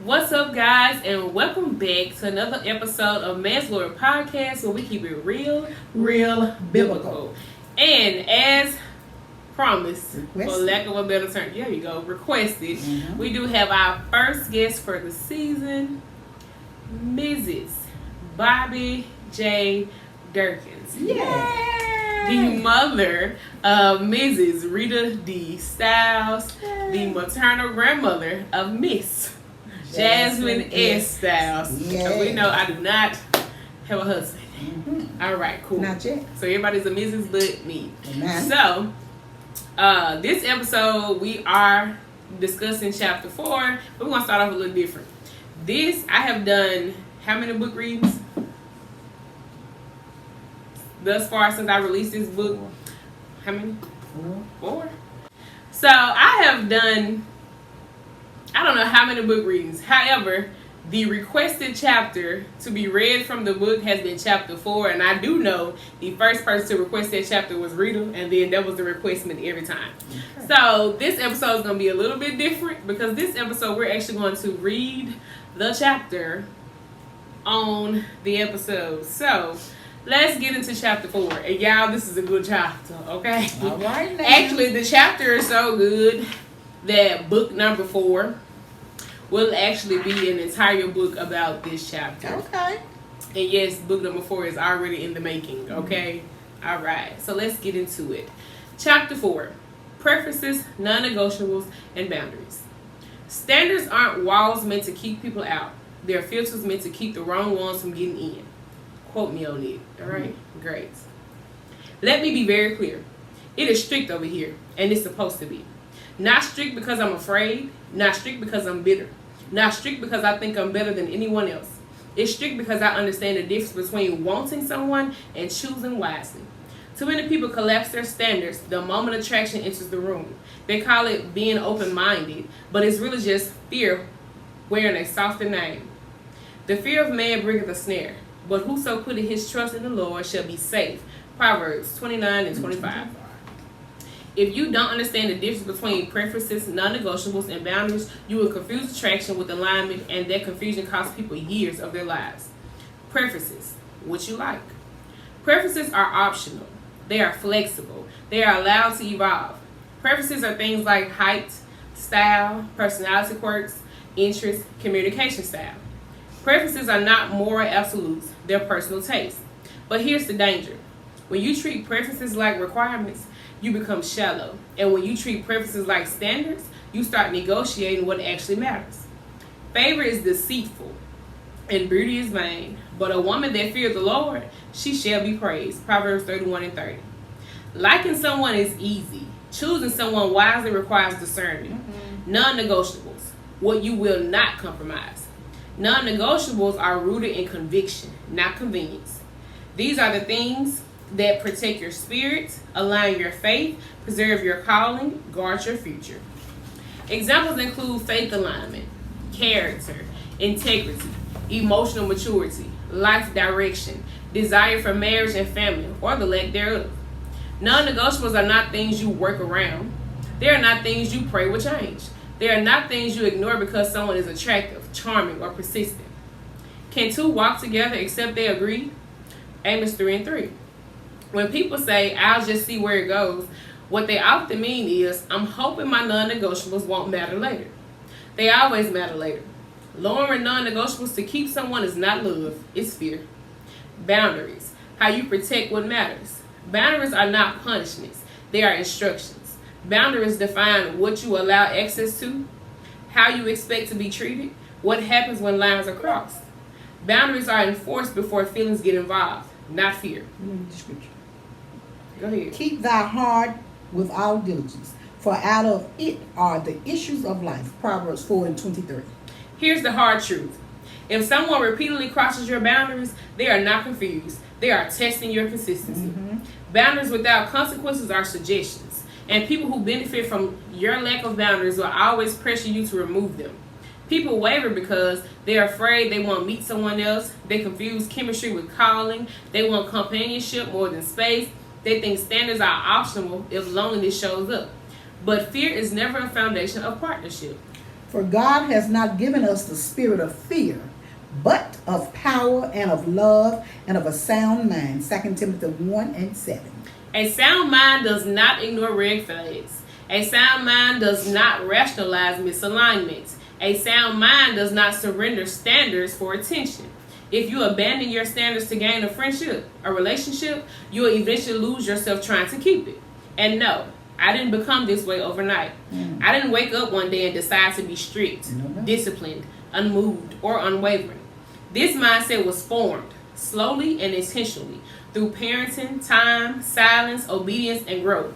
What's up, guys, and welcome back to another episode of Man's Glory Podcast, where we keep it real biblical. And as promised, for lack of a better term, there you go, requested, we do have our first guest for the season, Mrs. Bobbie J. Durkins. Yay! The mother of Mrs. Rita D. Styles, the maternal grandmother of Miss Jasmine S. Styles. Yeah. So we know I do not have a husband. All right, cool. Not yet. So everybody's a Mrs. but me. Amen. So this episode we are discussing chapter 4, but we're gonna start off a little different. This I have done how many book readings thus far since I released this book? How many? 4. So I have done, I don't know how many book readings. However, the requested chapter to be read from the book has been chapter 4, and I do know the first person to request that chapter was Rita, and then that was the requestment every time. Okay. So this episode is going to be a little bit different because this episode we're actually going to read the chapter on the episode. So let's get into chapter 4. And y'all, this is a good chapter, okay? All right, now. Actually, the chapter is so good that book number 4 will actually be an entire book about this chapter. Okay. And yes, book number 4 is already in the making, okay? All right, so let's get into it. Chapter 4, preferences, non-negotiables, and boundaries. Standards aren't walls meant to keep people out. They're filters meant to keep the wrong ones from getting in. Quote me on it, all right? Great. Let me be very clear. It is strict over here, and it's supposed to be. Not strict because I'm afraid, not strict because I'm bitter, not strict because I think I'm better than anyone else. It's strict because I understand the difference between wanting someone and choosing wisely. Too many people collapse their standards the moment attraction enters the room. They call it being open-minded, but it's really just fear wearing a softer name. The fear of man bringeth a snare, but whoso putteth his trust in the Lord shall be safe. Proverbs 29 and 25. If you don't understand the difference between preferences, non-negotiables, and boundaries, you will confuse attraction with alignment, and that confusion costs people years of their lives. Preferences, what you like. Preferences are optional. They are flexible. They are allowed to evolve. Preferences are things like height, style, personality quirks, interests, communication style. Preferences are not moral absolutes. They're personal tastes. But here's the danger. When you treat preferences like requirements, you become shallow. And when you treat preferences like standards, you start negotiating what actually matters. Favor is deceitful, and beauty is vain. But a woman that fears the Lord, she shall be praised. Proverbs 31 and 30. Liking someone is easy. Choosing someone wisely requires discernment. Non-negotiables, what you will not compromise. Non-negotiables are rooted in conviction, not convenience. These are the things that protect your spirit, align your faith, preserve your calling, guard your future. Examples include faith alignment, character, integrity, emotional maturity, life direction, desire for marriage and family, or the lack thereof. Non-negotiables are not things you work around. They are not things you pray will change. They are not things you ignore because someone is attractive, charming, or persistent. Can two walk together except they agree? Amos 3 and 3. When people say, I'll just see where it goes, what they often mean is, I'm hoping my non-negotiables won't matter later. They always matter later. Lowering non-negotiables to keep someone is not love, it's fear. Boundaries, how you protect what matters. Boundaries are not punishments, they are instructions. Boundaries define what you allow access to, how you expect to be treated, what happens when lines are crossed. Boundaries are enforced before feelings get involved, not fear. Go ahead. Keep thy heart with all diligence, for out of it are the issues of life. Proverbs 4 and 23. Here's the hard truth. If someone repeatedly crosses your boundaries, they are not confused. They are testing your consistency. Boundaries without consequences are suggestions. And people who benefit from your lack of boundaries will always pressure you to remove them. People waver because they're afraid they won't meet someone else. They confuse chemistry with calling. They want companionship more than space. They think standards are optional if loneliness shows up. But fear is never a foundation of partnership. For God has not given us the spirit of fear, but of power and of love and of a sound mind. 2 Timothy 1:7. A sound mind does not ignore red flags. A sound mind does not rationalize misalignments. A sound mind does not surrender standards for attention. If you abandon your standards to gain a friendship, a relationship, you will eventually lose yourself trying to keep it. And no, I didn't become this way overnight. I didn't wake up one day and decide to be strict, disciplined, unmoved, or unwavering. This mindset was formed slowly and intentionally through parenting, time, silence, obedience, and growth.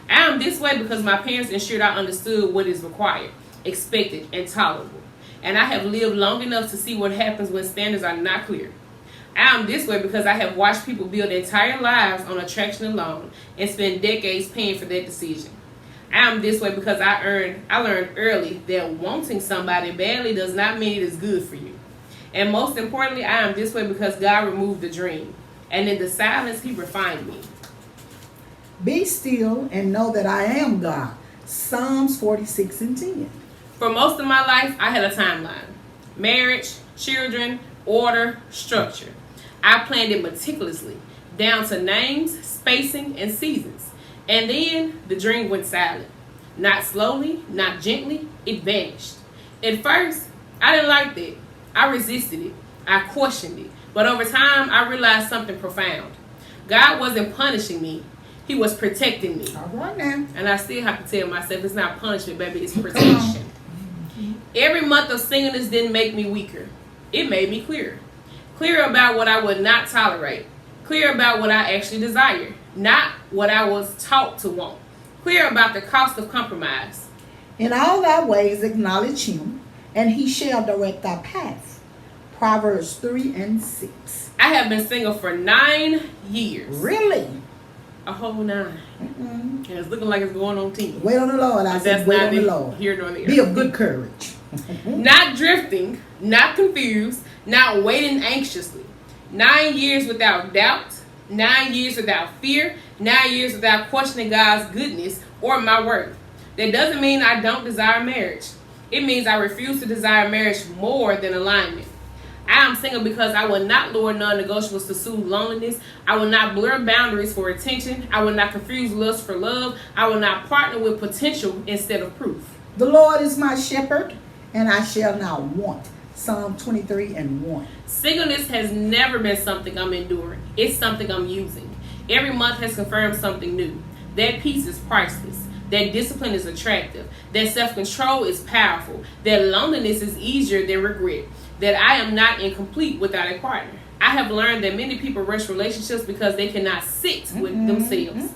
I am this way because my parents ensured I understood what is required, expected, and tolerable. And I have lived long enough to see what happens when standards are not clear. I am this way because I have watched people build entire lives on attraction alone and spend decades paying for that decision. I am this way because I learned early that wanting somebody badly does not mean it is good for you. And most importantly, I am this way because God removed the dream. And in the silence, he refined me. Be still and know that I am God. Psalms 46:10. For most of my life, I had a timeline. Marriage, children, order, structure. I planned it meticulously, down to names, spacing, and seasons. And then the dream went silent. Not slowly, not gently, it vanished. At first, I didn't like that. I resisted it. I questioned it. But over time, I realized something profound. God wasn't punishing me. He was protecting me. All right now. And I still have to tell myself, it's not punishment, baby, it's protection. Every month of singleness didn't make me weaker. It made me clearer. Clear about what I would not tolerate. Clear about what I actually desire. Not what I was taught to want. Clear about the cost of compromise. In all thy ways acknowledge him, and he shall direct thy path. Proverbs 3:6. I have been single for 9 years. Really? A whole 9. And it's looking like it's going on 10. Wait on the Lord. I said wait on the Lord. Here nor there. Be of good courage. Not drifting, not confused, not waiting anxiously. 9 years without doubt, 9 years without fear, 9 years without questioning God's goodness or my worth. That doesn't mean I don't desire marriage. It means I refuse to desire marriage more than alignment. I am single because I will not lower non-negotiables to soothe loneliness. I will not blur boundaries for attention. I will not confuse lust for love. I will not partner with potential instead of proof. The Lord is my shepherd, and I shall not want. Psalm 23:1. Singleness has never been something I'm enduring. It's something I'm using. Every month has confirmed something new. That peace is priceless. That discipline is attractive. That self-control is powerful. That loneliness is easier than regret. That I am not incomplete without a partner. I have learned that many people rush relationships because they cannot sit with themselves.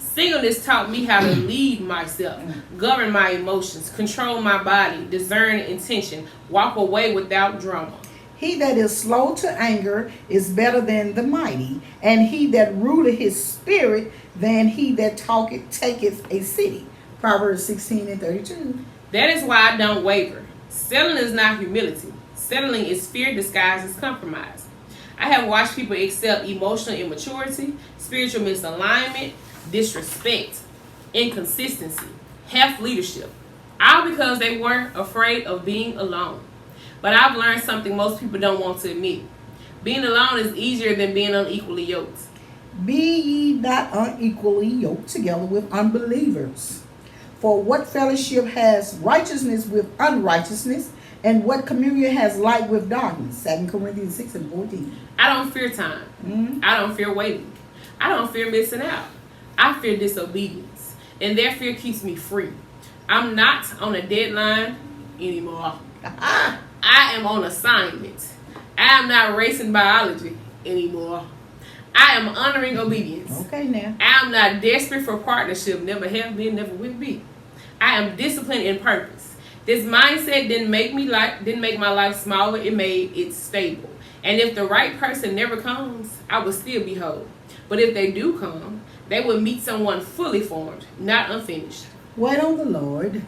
Singleness taught me how to lead myself, govern my emotions, control my body, discern intention, walk away without drama. He that is slow to anger is better than the mighty, and he that ruleth his spirit than he that taketh a city. Proverbs 16:32. That is why I don't waver. Settling is not humility. Settling is fear disguised as compromise. I have watched people accept emotional immaturity, spiritual misalignment, disrespect, inconsistency, half leadership, all because they weren't afraid of being alone. But I've learned something most people don't want to admit. Being alone is easier than being unequally yoked. Be ye not unequally yoked together with unbelievers. For what fellowship has righteousness with unrighteousness? And what communion has light with darkness? 2 Corinthians 6:14. I don't fear time. I don't fear waiting. I don't fear missing out. I fear disobedience. And that fear keeps me free. I'm not on a deadline anymore. I am on assignment. I am not racing biology anymore. I am honoring obedience. Okay now. I am not desperate for partnership. Never have been, never will be. I am disciplined in purpose. This mindset didn't make my life smaller. It made it stable. And if the right person never comes, I will still be whole. But if they do come, they will meet someone fully formed, not unfinished. Wait on the Lord.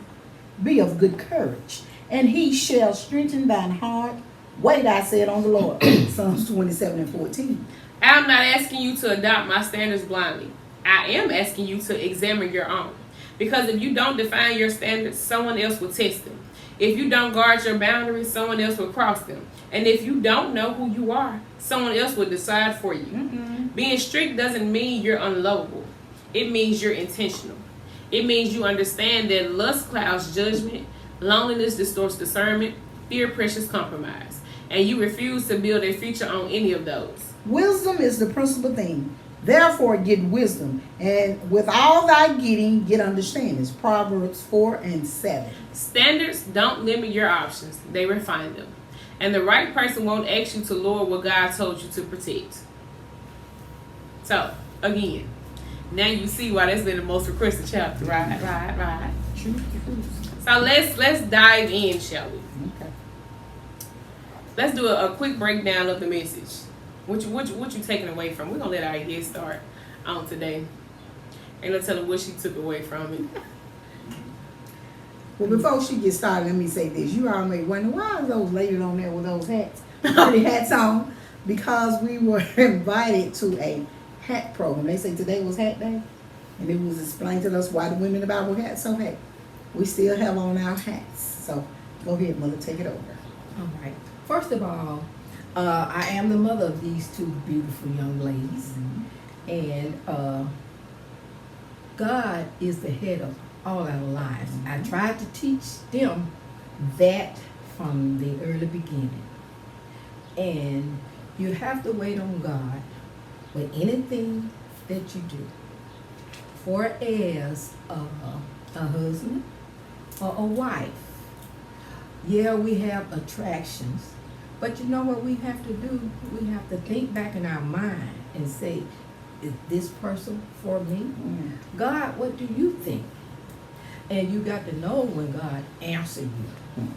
Be of good courage, and he shall strengthen thine heart. Wait, I said, on the Lord. Psalms 27:14. I am not asking you to adopt my standards blindly. I am asking you to examine your own. Because if you don't define your standards, someone else will test them. If you don't guard your boundaries, someone else will cross them. And if you don't know who you are, someone else will decide for you. Mm-hmm. Being strict doesn't mean you're unlovable. It means you're intentional. It means you understand that lust clouds judgment, loneliness distorts discernment, fear pressures compromise, and you refuse to build a future on any of those. Wisdom is the principal thing. Therefore, get wisdom, and with all thy getting, get understanding. Proverbs 4:7. Standards don't limit your options, they refine them. And the right person won't ask you to lower what God told you to protect. So, again, now you see why that's been the most requested chapter. Right. So let's dive in, shall we? Okay. Let's do a quick breakdown of the message. What you taking away from? We're gonna let our guest start on today. Ain't no telling what she took away from it. Well, before she gets started, let me say this. You all may wonder, why are those ladies on there with those hats? Pretty hats on. Because we were invited to a hat program. They say today was hat day. And it was explained to us why the women in the Bible had so hey, we still have on our hats. So go ahead, Mother, take it over. All right. First of all, I am the mother of these two beautiful young ladies. Mm-hmm. And God is the head of all our lives. Mm-hmm. I tried to teach them that from the early beginning. And you have to wait on God with anything that you do. For as a husband or a wife, yeah, we have attractions. But you know what we have to do? We have to think back in our mind and say, is this person for me? Mm. God, what do you think? And you got to know when God answers you. Mm.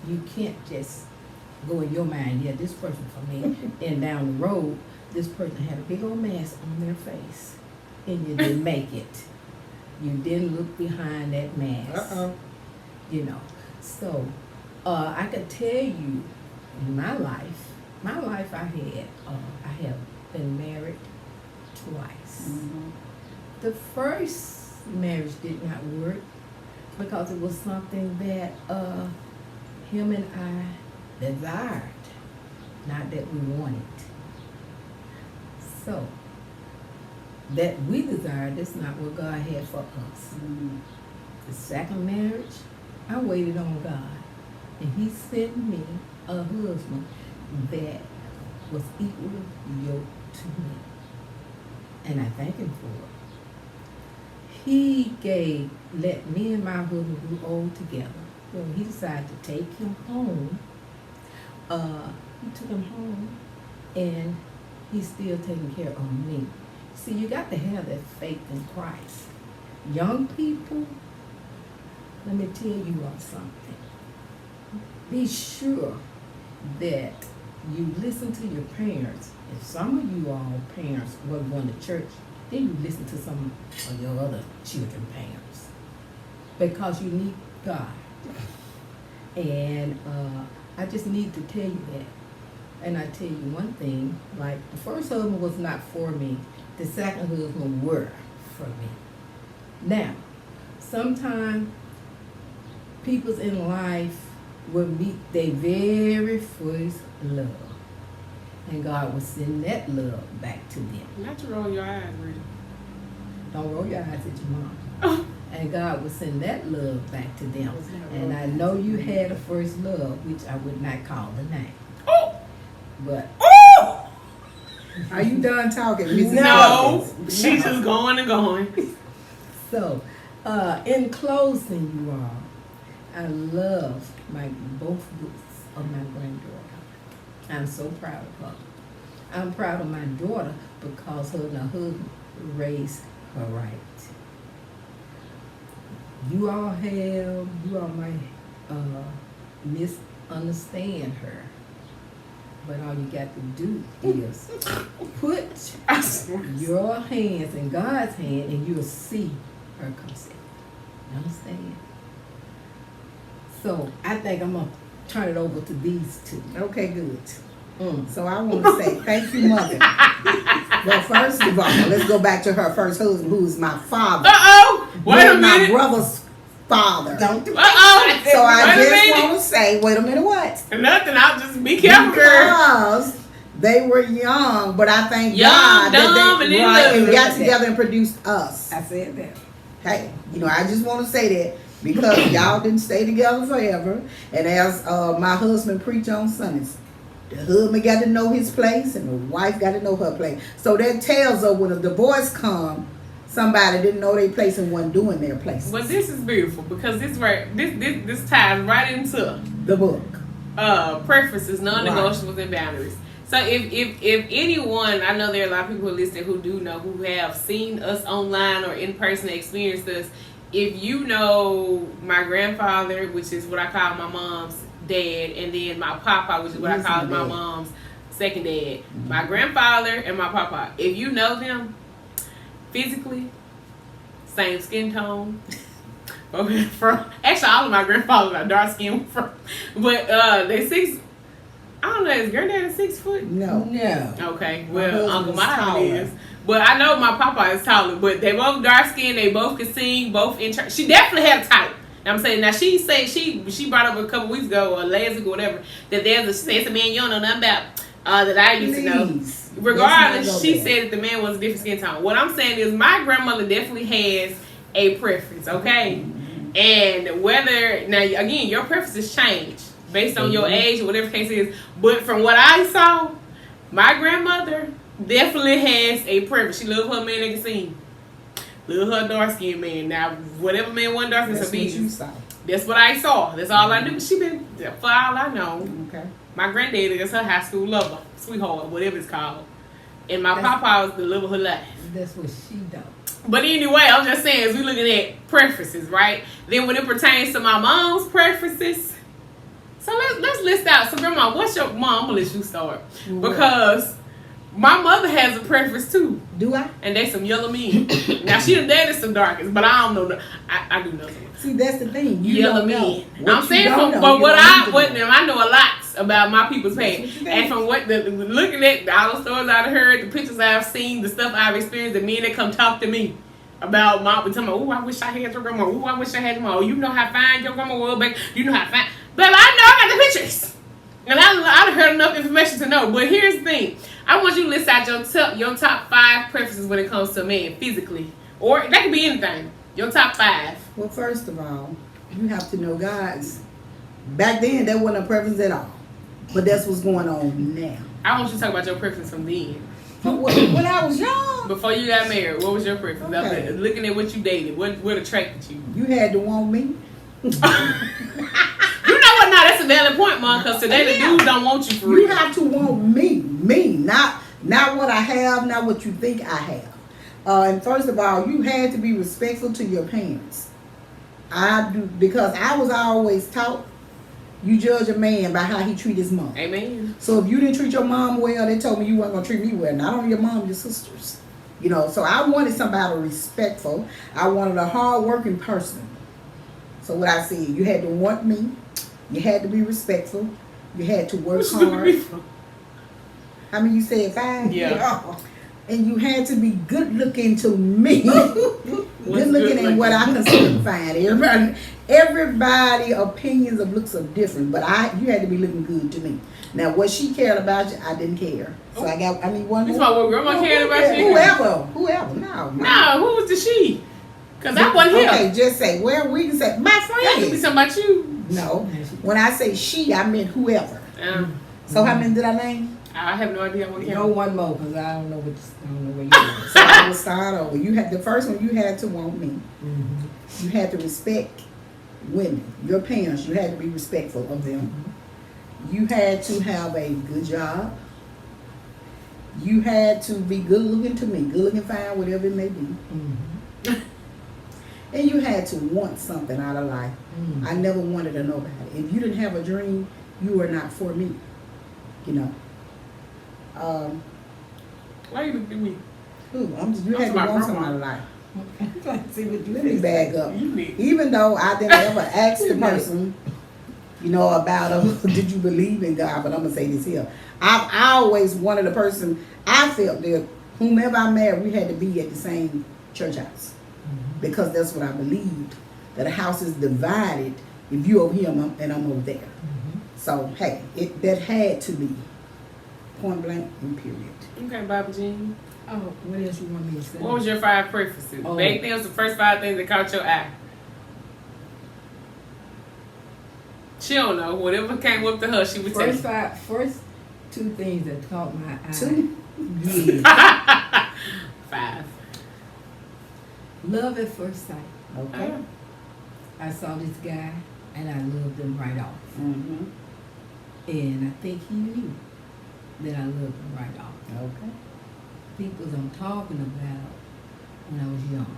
You can't just go in your mind, yeah, this person for me. And down the road, this person had a big old mask on their face. And you didn't make it. You didn't look behind that mask. You know. So, I could tell you, in my life I have been married twice. Mm-hmm. The first marriage did not work because it was something that him and I desired, not that we wanted. So, that we desired, that's not what God had for us. Mm-hmm. The second marriage, I waited on God. And he sent me a husband that was equally yoked to me. And I thank him for it. He let me and my husband grow old together. When he decided to take him home, he took him home and he's still taking care of me. See, you got to have that faith in Christ. Young people, let me tell you all something. Be sure that you listen to your parents. If some of you all parents were going to church, then you listen to some of your other children parents. Because you need God. And I just need to tell you that. And I tell you one thing, like the first husband was not for me. The second husband were for me. Now, sometimes people's in life will meet their very first love. And God will send that love back to them. Not to roll your eyes, really. Don't roll your eyes at your mom. And God will send that love back to them. And I know you had a first love, which I would not call the name. But are you done talking, Mrs. No, she's just going and going. So, in closing, you all, I love both books of my granddaughter. I'm so proud of her. I'm proud of my daughter because her and her husband raised her right. You all might misunderstand her. But all you got to do is put your hands in God's hand and you'll see her come safe. You understand? So I think I'm going to turn it over to these two. Okay, good. So I want to say thank you, Mother. Well, first of all, let's go back to her first husband, who is my father. Wait a minute. My brother's father. Don't do So I Wait a just minute. want to say, wait a minute, what? Nothing. I'll just be careful, girl. Because they were young, but I thank Young, God dumb, that and they in and love. got together and produced us. I said that. Hey, I just want to say that because y'all didn't stay together forever. And as my husband preached on Sundays, the husband got to know his place and the wife got to know her place. So that tells us when a divorce comes, somebody didn't know their place and wasn't doing their place. But this is beautiful because this ties right into The book. preferences, non-negotiables, and boundaries. So if anyone, I know there are a lot of people who listen who do know, who have seen us online or in person, experienced us. If you know my grandfather, which is what I call my mom's dad, and then my papa, which is what I call my mom's second dad. My grandfather and my papa. If you know them physically, same skin tone. Actually, all of my grandfathers are dark skin, but they 6. I don't know. Is granddad 6 foot? No. Okay. My Well, Uncle husband's Mine taller. is. But I know my papa is taller. But they both dark skinned. They both can sing. Both in church. She definitely had a type. I'm saying now. She said she brought up a couple weeks ago or last week or whatever that there's a man you don't know nothing about that I used to know. Please. Regardless, Let's not go she there. said that the man was a different skin tone. What I'm saying is my grandmother definitely has a preference. Okay, and whether now again your preferences change based on your age or whatever case it is. But from what I saw, my grandmother definitely has a preference. She loves her man that can sing. Love her dark skinned man. Now, whatever man wasn't dark skinned, That's so what you be. saw. That's what I saw. That's all I knew. She been, for all I know, Okay. my granddaddy is her high school lover, sweetheart, whatever it's called. And my papa was the love of her life. That's what she done. But anyway, I'm just saying, as we looking at preferences, right? Then when it pertains to my mom's preferences, so let's list out. So grandma, what's your mom? I'm gonna let you start because my mother has a preference too, Do I? and they some yellow men. Now she done dated some darkest, but I don't know. I do know some See, that's the thing. You yellow don't know. men. What I'm you saying don't from know, you what don't need to know. I know a lot about my people's past, what you and think. from what looking at all the stories I've heard, the pictures I've seen, the stuff I've experienced, the men that come talk to me about mom, talking about, oh, I wish I had your grandma. Oh, I wish I had your mom. Oh, you know how fine your grandma was, back. You know how fine. But I know I got the pictures, and I've heard enough information to know. But here's the thing: I want you to list out your top 5 preferences when it comes to a man physically, or that could be anything. Your top 5. Well, first of all, you have to know God's. Back then, there wasn't a preference at all. But that's what's going on now. I want you to talk about your preference from then. When I was young, Before you got married, what was your preference? Okay. Looking at what you dated, what attracted you? you had to want me. You know what? Now that's a valid point, Mom. Because today the Yeah. dudes don't want you for You real. have to want me, not what I have, not what you think I have. And first of all, you had to be respectful to your parents. I do, because I was always taught you judge a man by how he treat his mom. Amen. So if you didn't treat your mom well, they told me you weren't gonna treat me well. Not only your mom, your sisters. So I wanted somebody respectful. I wanted a hard-working person. So what I said, you had to want me. You had to be respectful. You had to work What you looking at me hard. for? How many you said 5? Yeah. And you had to be good looking to me. Good looking and what I consider fine. Everybody opinions of looks are different, but you had to be looking good to me. Now what she cared about you, I didn't care. So one This is more. what grandma cared about you. Whoever. No. No, who was the she? Because I wasn't here. Okay, just say, well, we can say my That could be friend. something about you. No. When I say she, I meant whoever. So how many did I name? I have no idea what No count. one more, because I don't know where you are. So I will start over. The first one you had to want me. Mm-hmm. You had to respect women, your parents. You had to be respectful of them. You had to have a good job. You had to be good looking to me, good looking, fine, whatever it may be. Mm-hmm. And you had to want something out of life. Mm-hmm. I never wanted a nobody. If you didn't have a dream, you were not for me. Why you looking at me? You had to my want grandma. something out of life. I'm trying to see what you Let me back up. You need. Even though I didn't ever ask the person, about did you believe in God? But I'm gonna say this here. I always wanted a person. I felt that whomever I married, we had to be at the same church house because that's what I believed. that a house is divided if you over here and I'm over there. So hey, that had to be point blank and period. Okay, Bobbie Jean. Oh, what else you want me to say? What was your 5 preferences? Oh. Back then was the first 5 things that caught your eye. She don't know. Whatever came up to her, she would tell you. First 2 things that caught my eye. 2. Yeah. 5. Love at first sight. Okay. I saw this guy and I loved him right off. Mm-hmm. And I think he knew that I loved him right off. Okay. I think what I'm talking about when I was young.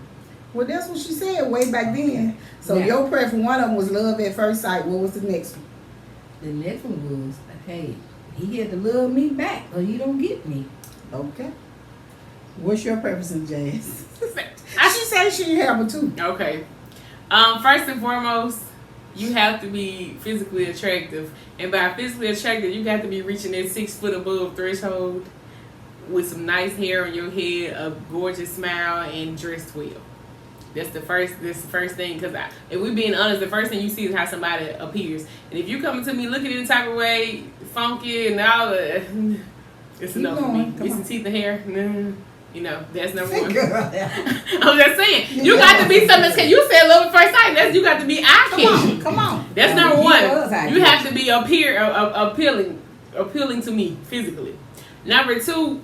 Well, that's what she said way back then. So Yeah. your preference, one of them was love at first sight. What was the next one? The next one was, hey, he had to love me back or you don't get me. Okay. What's your preference, Jazz? I She said she didn't have a 2. Okay. First and foremost, you have to be physically attractive. And by physically attractive, you got to be reaching that 6 foot above threshold with some nice hair on your head, a gorgeous smile, and dressed well. That's the first thing. Because if we're being honest, the first thing you see is how somebody appears. And if you coming to me looking any type of way, funky and all that, it's enough for me. Missing teeth and hair, you know, that's number 1. I'm just saying, you got to be something. You said love at first sight. You got to be eye-catching. Come on. That's number 1. You have to be appealing to me physically. Number 2,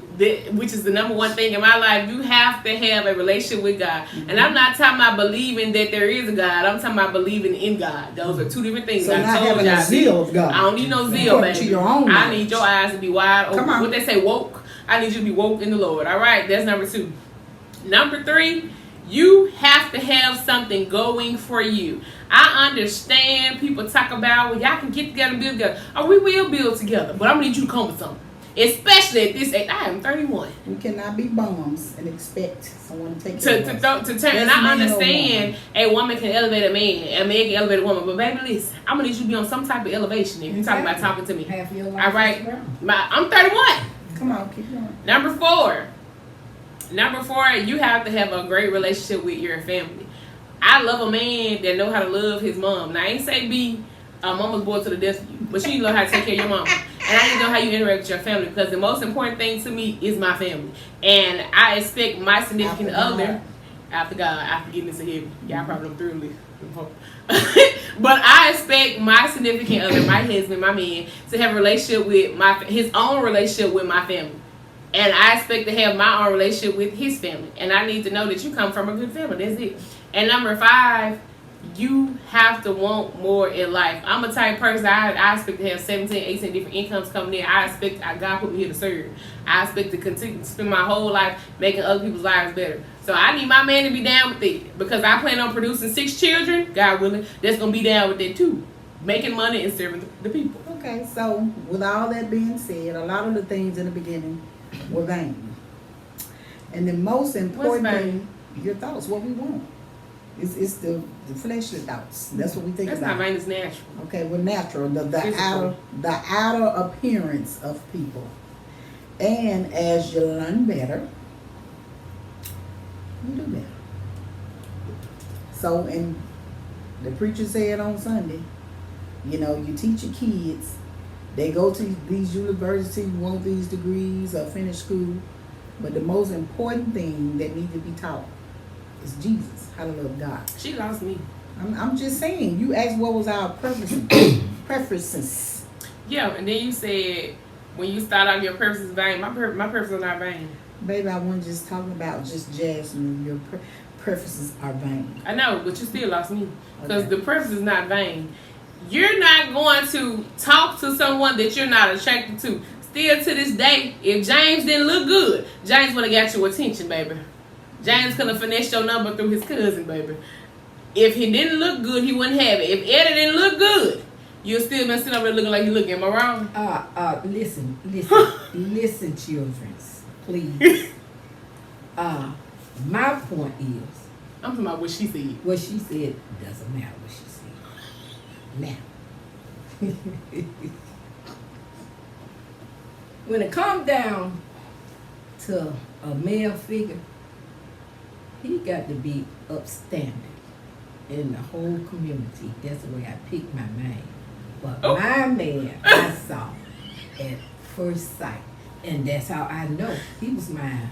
which is the number 1 thing in my life, you have to have a relationship with God. Mm-hmm. And I'm not talking about believing that there is a God. I'm talking about believing in God. Those are 2 different things. So not having a zeal of God. I don't need no zeal, baby. To your own I need your eyes to be wide open. Come on. What they say, woke. I need you to be woke in the Lord. All right, that's number 2. Number 3, you have to have something going for you. I understand people talk about, well, y'all can get together and build together. Oh, we will build together, but I'm going to need you to come with something. Especially at this age. I am 31. We cannot be bums and expect someone to take to turn. And I understand a woman can elevate a man can elevate a woman. But baby, listen, I'm going to need you to be on some type of elevation if you're talking about talking to me. Half your life. All right? I'm 31. Come on, keep going. Number 4, you have to have a great relationship with your family. I love a man that know how to love his mom. Now, I ain't say be a mama's boy to the death of you, but you need to know how to take care of your mom. And I need to know how you interact with your family, because the most important thing to me is my family. And I expect my significant other, after God, after getting this ahead, y'all probably don't through but I expect my significant other, my husband, my man, to have a relationship with his own relationship with my family. And I expect to have my own relationship with his family. And I need to know that you come from a good family. That's it. And number 5, you have to want more in life. I'm a type of person, I expect to have 17, 18 different incomes coming in. I expect God put me here to serve. I expect to continue to spend my whole life making other people's lives better. So I need my man to be down with it, because I plan on producing 6 children, God willing, that's going to be down with it too. Making money and serving the people. Okay, so with all that being said, a lot of the things in the beginning were vain. And the most important thing, your thoughts, what we want. It's the fleshly thoughts. That's what we think That's about. not vain, it's natural. Okay, we're natural. The outer appearance of people. And as you learn better, you do better. So, and the preacher said on Sunday, you know, you teach your kids, they go to these universities, want these degrees or finish school, but the most important thing that needs to be taught is Jesus, how to love God. She lost me. I'm just saying, you asked what was our preferences. Yeah, and then you said, when you start out your preferences vain, my preferences are not vain. Baby, I wasn't just talking about just Jasmine. Your preferences are vain. I know, but you still lost me. Because Okay. the preference is not vain. You're not going to talk to someone that you're not attracted to. Still to this day, if James didn't look good, James would have got your attention, baby. James could have finessed your number through his cousin, baby. If he didn't look good, he wouldn't have it. If Eddie didn't look good, you'll still been sitting over there looking like you looking. Am I wrong? Listen, children, please. My point is, I'm talking about what she said. what she said doesn't matter what she said. Now, when it comes down to a male figure, he got to be upstanding. in the whole community. That's the way I picked my man. But Oh. my man, I saw at first sight. And that's how I know he was mine.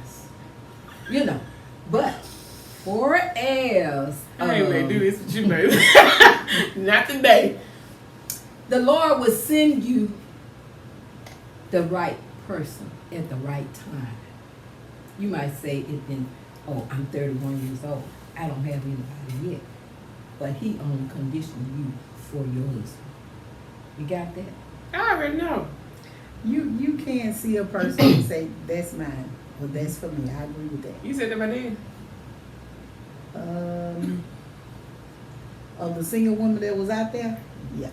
You know. But for as I ain't gonna do this with you, baby. Not today. the Lord will send you the right person at the right time. You might say it been, oh, I'm 31 years old. I don't have anybody yet. But he only conditioned you for your husband. You got that? I already know. You can't see a person and say, that's mine, or that's for me. I agree with that. You said that by then. Of the single woman that was out there, yeah.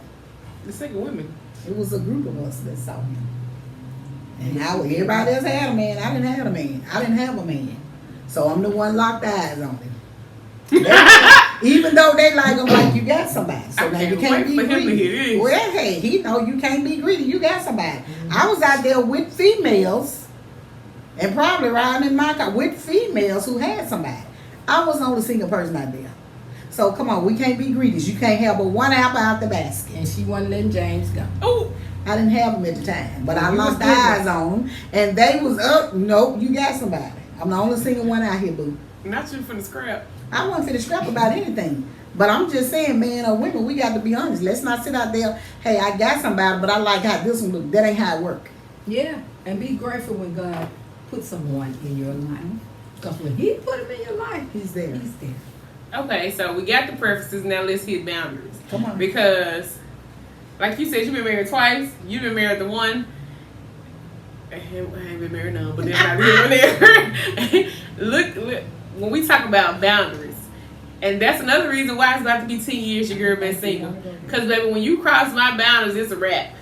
The single women. It was a group of us that saw him. And now everybody else had a man. I didn't have a man. I didn't have a man. So I'm the one locked eyes on him. Even though they like him, like you got somebody. So now you can't be greedy. Well, hey, he know you can't be greedy. You got somebody. Mm-hmm. I was out there with females, and probably riding in my car with females who had somebody. I was the only single person out there. So come on, we can't be greedy. You can't have but one apple out the basket. And she wasn't letting James go. Oh, I didn't have them at the time, but I You was locked eyes on them, and they was up. Nope, you got somebody. I'm the only single one out here, boo. not you from the scrap. I wasn't finna scrap about anything. But I'm just saying, men or women, we got to be honest. Let's not sit out there, hey, I got somebody, but I like how this one look. That ain't how it work. Yeah, and be grateful when God put someone in your life. Because when he put him in your life, He's there. he's there. Okay, so we got the preferences. Now let's hit boundaries. Come on. Because, like you said, you've been married twice. You've been married to one. I ain't been married none, but that's not here or there. Look, when we talk about boundaries, and that's another reason why it's about to be 10 years your girl been single. Because, baby, when you cross my boundaries, it's a wrap.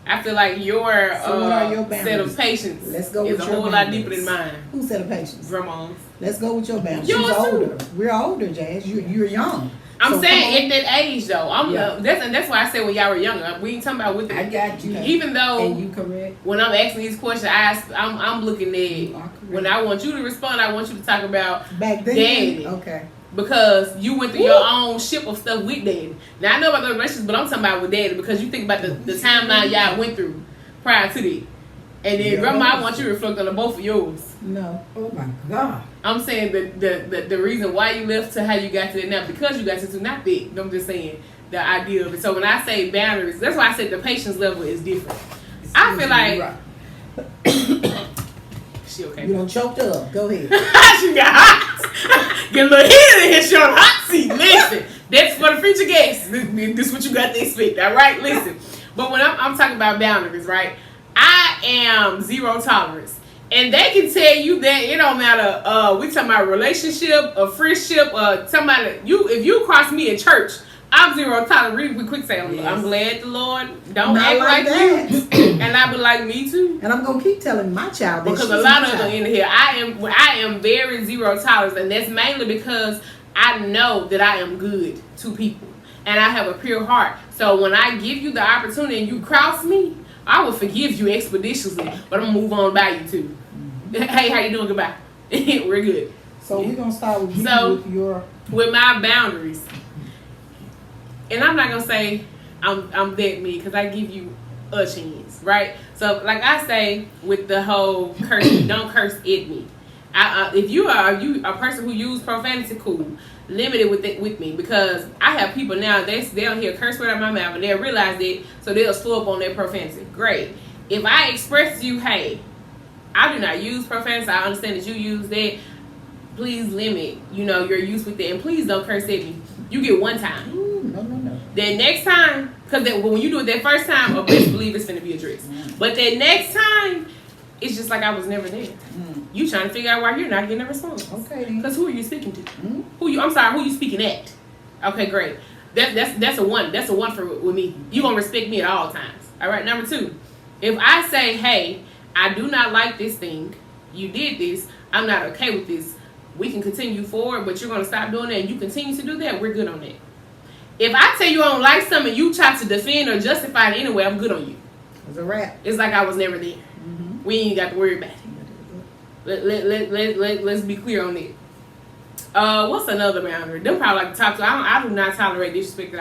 I feel like your, So what are your set boundaries? of patience Let's go is with a your whole lot boundaries. deeper than mine. Who said a patience? Grandma's. Let's go with your boundaries. Yours She's too. older. We're older, Jazz. You're young. I'm So saying come at that age though. Yeah. That's why I said when y'all were younger. We ain't talking about with the, I got you. even though And you correct. when I'm asking these questions, I'm looking You at are correct. when I want you to respond. I want you to talk about on. Back then. Daddy. Okay. because you went through your own ship of stuff with Daddy. Now I know about the relationships, but I'm talking about with Daddy because you think about the timeline y'all went through prior to that. And then Yeah. Grandma, I want you to reflect on the both of yours. No. Oh my God. I'm saying the reason why you left to how you got to that now because you got to not that. I'm just saying the idea of it. So when I say boundaries, that's why I said the patience level is different. I feel like she okay. You don't choked up. Go ahead. She got hot. Get a little heated in here, she on the hot seat. Listen, that's for the future guests. This is what you got to expect. All right, listen. But when I'm talking about boundaries, right? I am zero tolerance. And they can tell you that it don't matter. We talking about relationship, a friendship, talking about if you cross me in church, I'm zero tolerance. Really quick say, I'm glad the Lord don't Not act like like that. you, and I be like me too. And I'm gonna keep telling my child that Because she's a lot my of them child. in here, I am very zero tolerance, and that's mainly because I know that I am good to people, and I have a pure heart. So when I give you the opportunity and you cross me, I will forgive you expeditiously, but I'm gonna move on by you too. Hey, how you doing? Goodbye. We're good. So we're gonna start with you So- with your With my boundaries, and I'm not gonna say I'm that me because I give you a chance, right? So like I say with the whole curse, don't curse at me. If you are a person who use profanity, cool. Limit it with me because I have people now they'll hear a curse word out of my mouth and they'll realize that, so they'll slow up on their profanity. Great. If I express to you, hey, I do not use profanity, I understand that you use that. Please limit, your use with that, and please don't curse at me. You get one time. Ooh, no. Then next time, because when you do it that first time, I best believe it's finna be addressed. But that next time, it's just like I was never there. You trying to figure out why you're not getting a response. Okay then. Because who are you speaking to? Who you speaking at? Okay, great. That's a one. That's a one for with me. You gonna respect me at all times. All right. Number two, if I say, hey, I do not like this thing. You did this. I'm not okay with this. We can continue forward, but you're gonna stop doing that, and you continue to do that. We're good on that. If I tell you I don't like something, you try to defend or justify it anyway, I'm good on you. It's a wrap. It's like I was never there. We ain't got to worry about it. Let's be clear on it. What's another boundary? Them probably like the top two. I do not tolerate disrespect.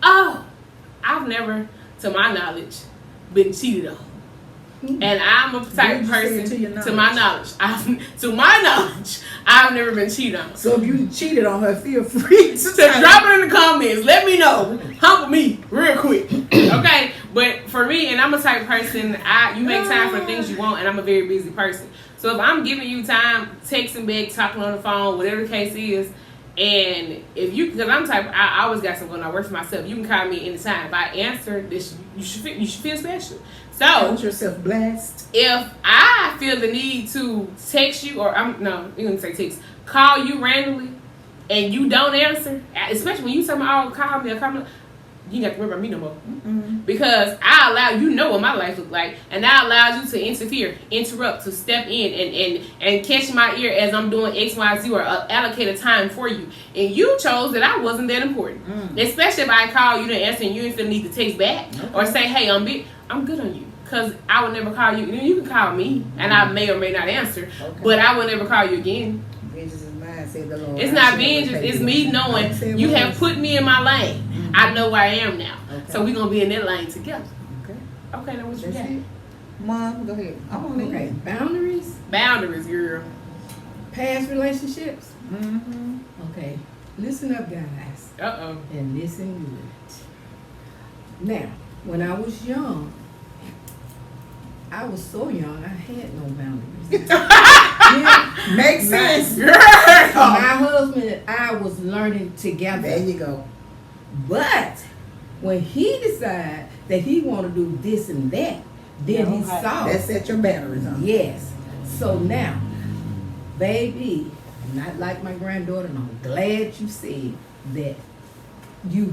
Oh, I've never, to my knowledge, been cheated on. And I'm a type of person, to my knowledge, I've never been cheated on. So if you cheated on her, feel free to drop it in the comments. Let me know. Humble me real quick. Okay? But for me, and I'm a type of person, you make time for the things you want, and I'm a very busy person. So if I'm giving you time, texting back, talking on the phone, whatever the case is, and if you, because I'm type, I always got something going on. I work for myself. You can call me anytime. If I answer, this you should feel special. So count yourself blessed. If I feel the need to text you, or you gonna say text, call you randomly, and you don't answer, especially when you tell me, "Oh, call me," you got to worry about me no more. Because I allow what my life look like, and I allowed you to interrupt, to step in and catch my ear as I'm doing X, Y, Z, or allocate a time for you. And you chose that I wasn't that important. Especially if I call you to answer and you didn't feel the need to text back or say, "Hey, I'm good on you." Because I would never call you. You can call me, and I may or may not answer, but I would never call you again. Vengeance is mine, said the Lord. It's not vengeance. It's me knowing you have put me in my lane. I know where I am now. So we're going to be in that lane together. Okay, now what you got? Mom, go ahead. Okay, boundaries? Boundaries, girl. Past relationships? Okay, listen up, guys. And listen good. Now, when I was young, I was so young, I had no boundaries. Makes sense. Girl. My husband and I was learning together. There you go. But when he decided that he wanted to do this and that, then he saw. That set your boundaries on. Yes. So now, baby, I'm not like my granddaughter, and I'm glad you said that you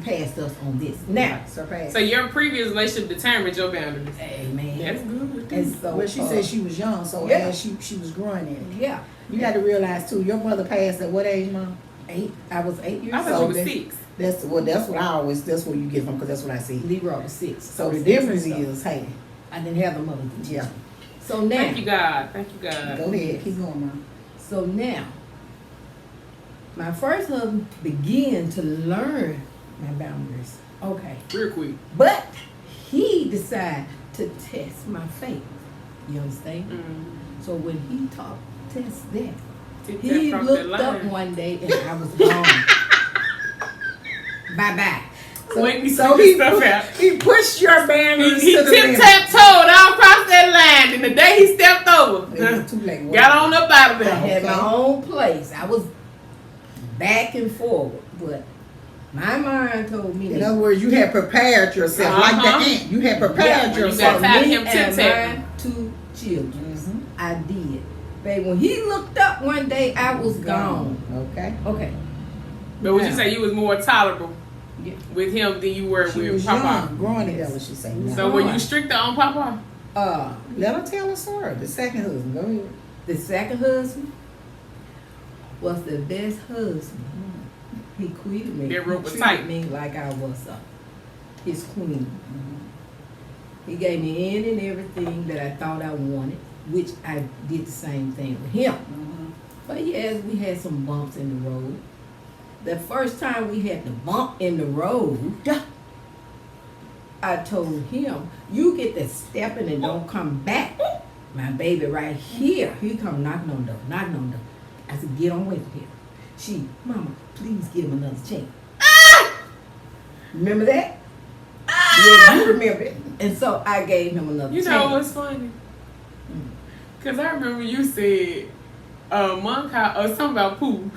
passed us on this. Now, so your previous relationship determined your boundaries. Amen. That's good. And so, well, she said she was young, so as she was growing in it. Yeah. You got to realize too, your mother passed at what age, Mom? 8. I was 8 years old. I thought you was 6. That's what I always. That's where you get from, because that's what I see. Leroy was 6. So the difference is, hey, I didn't have the mother. Yeah. So now, thank you God. Go ahead, keep going, Mom. So now, my first husband began to learn my boundaries. Okay. Real quick. But he decided to test my faith. You understand? So when he test that, he looked up one day and I was gone. Bye-bye. So he pushed your boundaries he to the limit. He tip-toed all across that line, and the day he stepped over, too late. Got on up out of there. I had my own place. I was back and forward, but my mind told me. In other words, you had prepared yourself like the ant. You had prepared yourself. You got my 2 children. I did. Baby, when he looked up one day, I was gone. Okay. But would you say you was more tolerable with him than you were with Papa? Young, growing together, she said. So were you stricter on Papa? Let her tell a story. The second husband, go ahead. The second husband was the best husband. He quitted me. That rope was treated tight. me like I was his queen. He gave me any and everything that I thought I wanted, which I did the same thing with him. But yes, we had some bumps in the road. The first time we had the bump in the road, I told him, "You get to stepping and don't come back. My baby right here." He come knocking on the door. I said, "Get on with him." "Mama, please give him another chance." Remember that? Yeah, you remember it. And so I gave him another chance. You know what's funny? Because I remember you said, Mom called, or something about Pooh.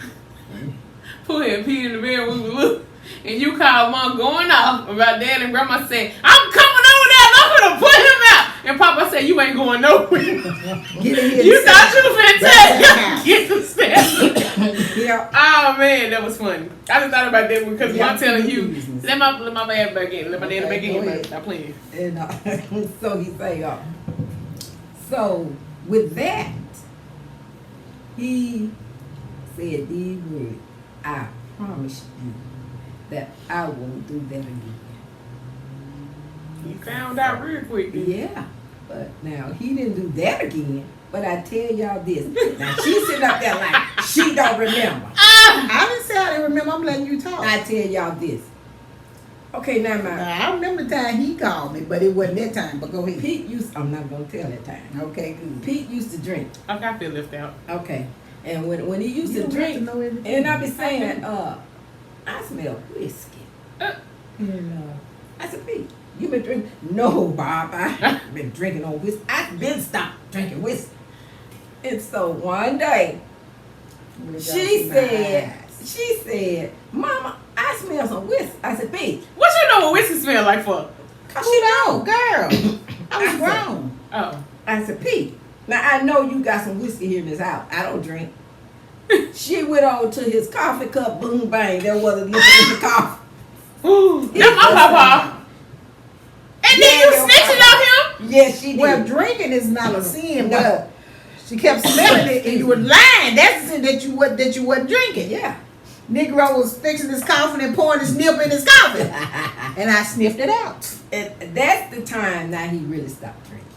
Pooh had peed in the bed when we were little. And you called Mom going off about Dad, and Grandma said, "I'm coming over there and I'm going to put him out." And Papa said, "You ain't going nowhere." You thought you was going to tell get the step. Yeah. Oh, man, that was funny. I just thought about that because Mom telling you, let my dad back in. Let my dad back in. Stop playing. And so he say, so with that, he said these words, "I promise you that I won't do that again." You found out real quick. Yeah, but now he didn't do that again, But I tell y'all this. Now she's sitting up there like she don't remember. I didn't say I didn't remember. I'm letting you talk. I tell y'all this. Okay, now my I remember the time he called me, but it wasn't that time. But go ahead. Pete used. I'm not gonna tell that time. Okay, good. Pete used to drink. Okay, I feel left out. Okay, and when he used You to don't have drink, to know everything. and I be saying, I smell whiskey. And I said, Pete, you been drinking? No, Bob, I've been drinking on whiskey. I've been stopped drinking whiskey. And so one day, she said, Mama, I smell some whiskey. I said, Pete. What you know what whiskey smell like for? Cause she know. Girl, I was grown. Oh. I said, Pete, now I know you got some whiskey here in this house. I don't drink. She went over to his coffee cup, boom, bang. There was a nipple in the coffee. Ooh, that's my papa. And then you snitching on him? Yes, she did. Well, drinking is not a sin. Well, she kept smelling it, and you were lying. That's the sin that you wasn't drinking. Yeah. Negro was fixing his coffin and pouring his nip in his coffin, and I sniffed it out And that's the time now he really stopped drinking.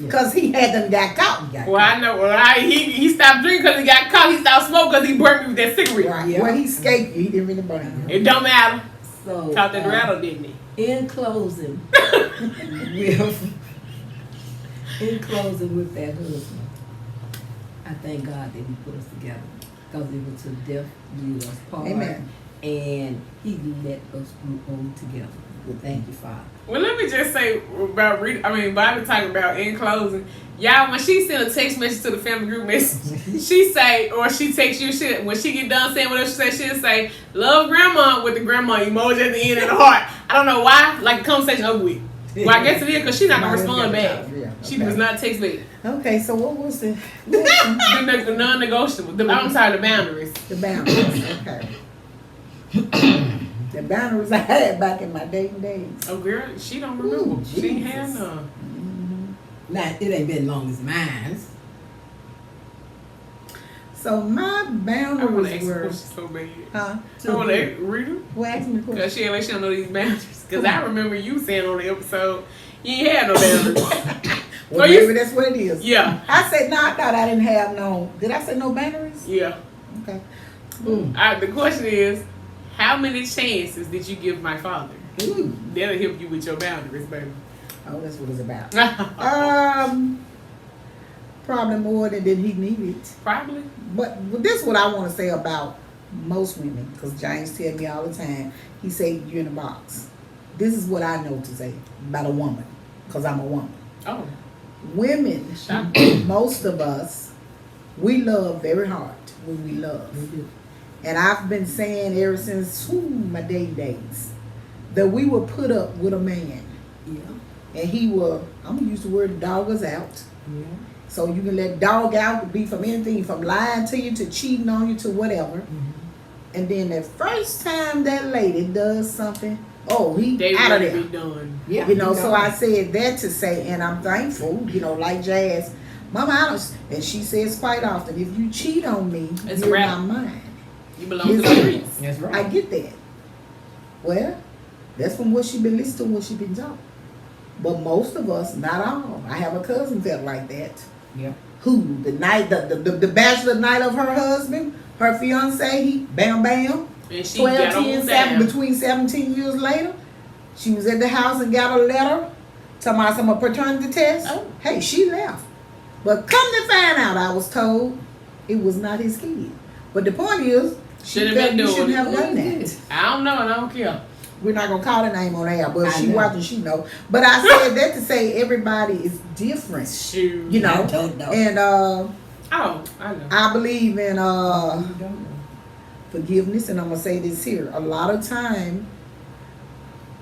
because he had them got caught. Got Well, I know. Well, he stopped drinking because he got caught. He stopped smoking because he burnt me with that cigarette. Right. Yeah. Well, he escaped you. He didn't really burn you. It don't matter. So, Caught that rattle, didn't he? in closing with that husband, I thank God that he put us together because it was to death do us part. Amen. And he let us grow old together. Well, thank you, Father. Well, let me just say about Bobbie talking about in closing. Y'all, when she send a text message to the family group message, she say, or she text you shit, when she get done saying whatever she say, she'll say, love grandma with the grandma emoji at the end of the heart. I don't know why, like the conversation over with. Well, I guess it is because she's not going to respond back. Yeah, She okay. does not text back. Okay, so what was the The non-negotiable. I'm sorry, the boundaries. the boundaries? Okay. The boundaries I had back in my dating days. Oh, girl, she don't remember. Ooh, She ain't have Jesus. none. Now, it ain't been long as mine. So my I want to ask boundaries a were, question so bad. huh? I want to read them. Well, ask me the question. Because she ain't like she don't know these boundaries. Because I remember you saying on the episode, you ain't had no boundaries. Well, Or you- maybe that's what it is. Yeah. I said no. I thought I didn't have no. Did I say no boundaries? Yeah. Okay. The question is, how many chances did you give my father? Ooh. That'll help you with your boundaries, baby. Oh, that's what it's about. Probably. Probably more than he needed. But this is what I want to say about most women, because James tells me all the time. He say you're in a box. This is what I know to say about a woman, because I'm a woman. Oh. Women, Shock. most of us, we love very hard when we love. And I've been saying ever since my dating days that we will put up with a man. Yeah. And he will, I'm going to use the word dog us out. Yeah. So you can let dog out be from anything from lying to you to cheating on you to whatever. Mm-hmm. And then the first time that lady does something, oh, he They out of want to there. be done. Yeah. You know, so I said that to say, and I'm thankful, you know, like Jazz, Mama, I don't, and she says quite often, if you cheat on me, It's a you're wrap. not mine. You belong to the streets. That's right. I get that. Well, that's from what she been listening to, what she been taught. But most of us, not all. I have a cousin felt like that. Yeah. Who the night the bachelor night of her husband, her fiance, he bam bam. And she 12, got 10, on 7, down. between 17 years later, she was at the house and got a letter talking about some paternity test. Oh. Hey, she left. But come to find out, I was told it was not his kid. But the point is, she Should've felt been you doing shouldn't it. have done that. I don't know, and I don't care. We're not gonna call her name on air, but I she know. watching, she know. But I said that to say everybody is different, Shoot. you know. I don't know. And Oh, I know. I believe in You don't know. forgiveness, and I'm gonna say this here. A lot of time,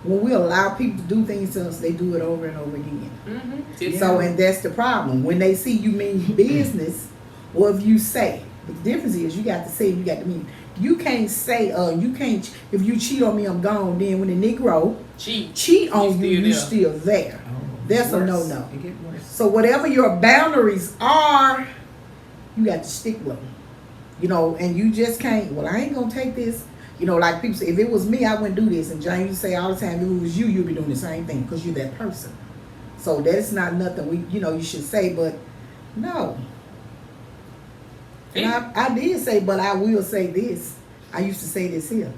when we allow people to do things to us, they do it over and over again. Mm-hmm. So, and that's the problem. When they see you mean business, or if you say, the difference is you got to say, you got to mean. You can't say, you can't, if you cheat on me, I'm gone. Then when the Negro cheat on you, you still there. Oh, That's a worse. no-no. It get worse. So whatever your boundaries are, you got to stick with them. You know, and you just can't, well, I ain't going to take this. You know, like people say, if it was me, I wouldn't do this. And James used to say all the time, if it was you, you'd be doing the same thing because you're that person. So that's not nothing you should say, but no. And I did say, but I will say this. I used to say this here.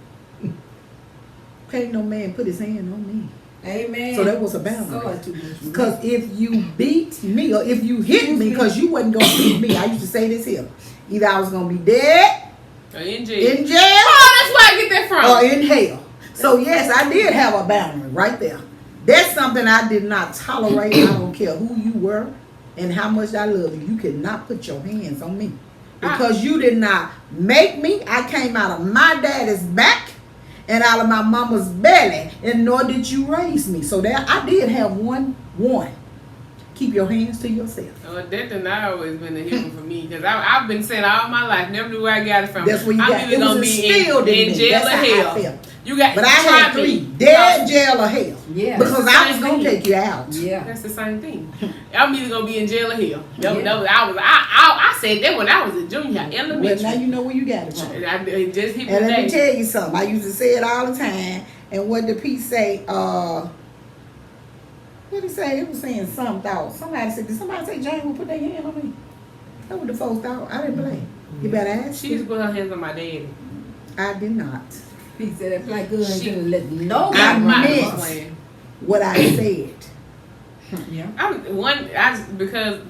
Can't no man put his hand on me. Amen. So that was a boundary. So Because if you beat me or if you hit me, because you wasn't going to beat me, I used to say this here. Either I was going to be dead, or in jail. In jail. Oh, that's where I get that from. Or in hell. So yes, I did have a boundary right there. That's something I did not tolerate. I don't care who you were and how much I love you. You could not put your hands on me. Because you did not make me. I came out of my daddy's back and out of my mama's belly, and nor did you raise me. So that I did have one. Keep your hands to yourself. Oh, that did not always been a hidden for me, because I've been saying all my life, never knew where I got it from. That's where you I'm got either it. gonna Was be instilled in jail That's or how hell. I felt. You got, but I had 3: dead, jail, or hell. Yeah. Because I was gonna take you out. Yeah. That's the same thing. I'm either gonna be in jail or hell. I said that when I was in junior high, elementary. Well, now you know where you got it from. It just hit me And let me today. tell you something. I used to say it all the time. And what did Pete say? What did he say? It was saying some thought. Somebody said, did somebody say Jane will put their hand on me? That what the folks thought. I didn't play. You better ask. She used to put her hands on my daddy. I did not. He said that's like good and couldn't let nobody I know. meant what I said. Yeah.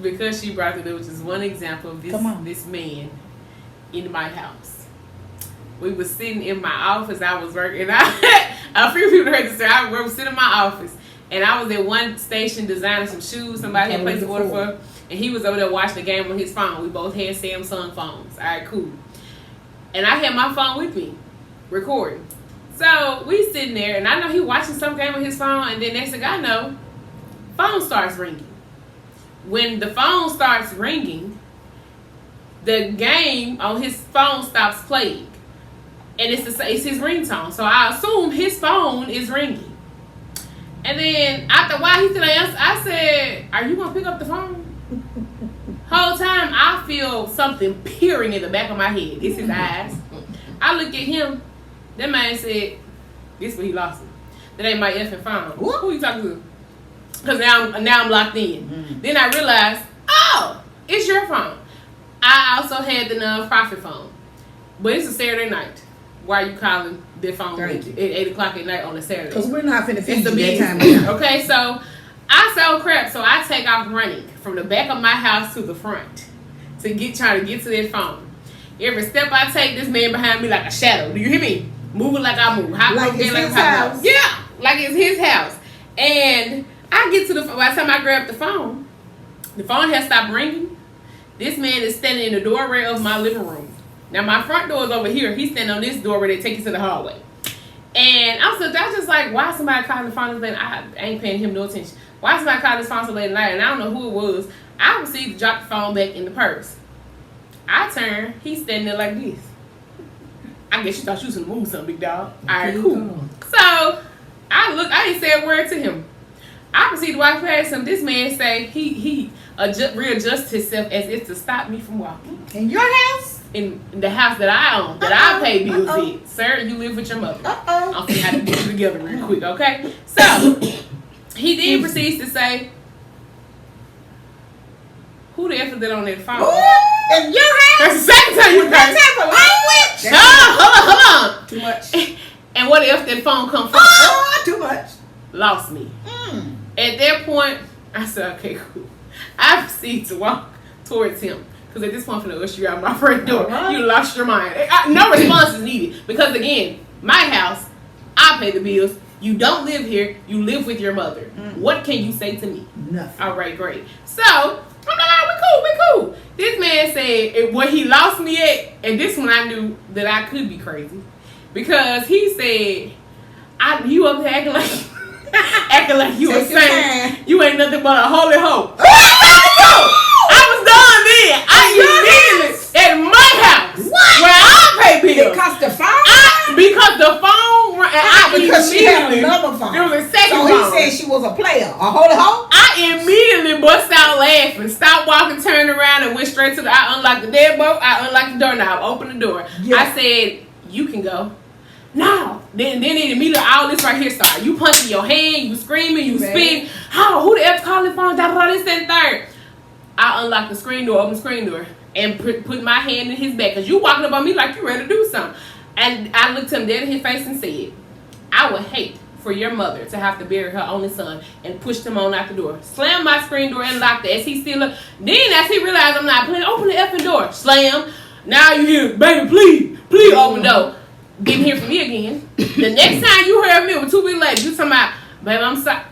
Because she brought it, there was just one example of this man in my house. We was sitting in my office. I was working. A few people heard this story. I was sitting in my office, and I was at one station designing some shoes. Somebody had placed an order for, and he was over there watching the game on his phone. We both had Samsung phones. All right, cool. And I had my phone with me, recording. So we sitting there, and I know he watching some game on his phone, and then next thing I know, phone starts ringing. When the phone starts ringing, the game on his phone stops playing. And it's his ringtone. So I assume his phone is ringing. And then after a while, he said, I said, are you going to pick up the phone? Whole time, I feel something peering in the back of my head. It's his eyes. I look at him. That man said, this is where he lost it. That ain't my effing phone. What? Who you talking to? Because now I'm locked in. Mm-hmm. Then I realized, oh, it's your phone. I also had the nonprofit phone. But it's a Saturday night. Why are you calling their phone at 8 o'clock at night on a Saturday? Because we're not finna feed you that time. Okay, so I said, oh crap. So I take off running from the back of my house to the front trying to get to that phone. Every step I take, this man behind me like a shadow. Do you hear me? Moving like I move. Like it's his house. Yeah, like it's his house. And I get to by the time I grab the phone has stopped ringing. This man is standing in the doorway of my living room. Now my front door is over here. He's standing on this doorway that takes you to the hallway. And I was just like, why somebody calling the phone late? I ain't paying him no attention. Why somebody calling this phone so late at night? And I don't know who it was. I proceeded to drop the phone back in the purse. I turn, he's standing there like this. I guess you thought you was gonna move something, big dog. Alright, cool. So I didn't say a word to him. I proceeded to walk past him. This man say he readjusts himself as if to stop me from walking. In your house? In the house that I own, that I pay bills in. Sir, you live with your mother. I'm gonna have to get you together real quick, okay? So he then proceeds to say, who the F is that on that phone? In your house? That's the second time you that type of language? Hold on. Too much. And what if that phone come from? Too much. Lost me. At that point, I said, okay, cool. I proceed to walk towards him. Because at this point, I'm going to usher you out my front door. Right. You lost your mind. No response is needed. Because again, my house, I pay the bills. You don't live here. You live with your mother. What can you say to me? Nothing. All right, great. So, I'm like, we cool. This man said, where he lost me at, and this one I knew that I could be crazy. Because he said, you up here acting like you a saint. You ain't nothing but a holy hoe. I was done then. I immediately at my house where I pay bills. Because the phone? Because the phone. Because she had another phone. There was a second phone. So he said she was a player, a holy hoe? I immediately bust out laughing, stopped walking, turned around, and went straight to I unlocked the deadbolt, I unlocked the doorknob, opened the door. Yeah. I said, you can go. No. Then immediately all this right here started. You punching your hand, you screaming, you spitting. Who the F calling phone? This and third. I unlocked the screen door, opened the screen door. and put my hand in his back. Because you walking up on me like you ready to do something. And I looked him dead in his face and said, I would hate for your mother to have to bury her only son, and pushed him on out the door. Slammed my screen door and locked it. As he still looked. Then as he realized I'm not playing, open the effing door. Slam. Now you hear, baby, please open the door. Didn't hear from me again. The next time you heard me with 2 big ladies, you talking about, baby, I'm sorry.